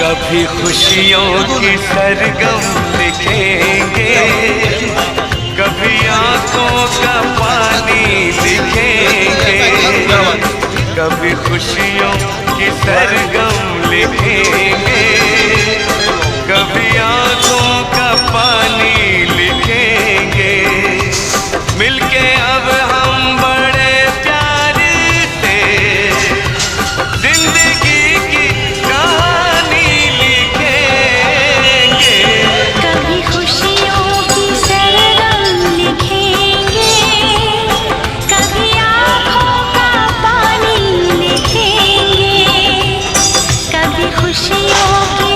कभी खुशियों की सरगम लिखेंगे, कभी आंखों का पानी लिखेंगे, कभी खुशियों की सरगम लिखेंगे, कभी आंखों का पानी लिखेंगे। मिलके अब हम बड़े प्यार से जिंदगी की कहानी लिखेंगे। कभी खुशियों की सरगम लिखेंगे, कभी आँखों का पानी लिखेंगे, कभी खुशियों की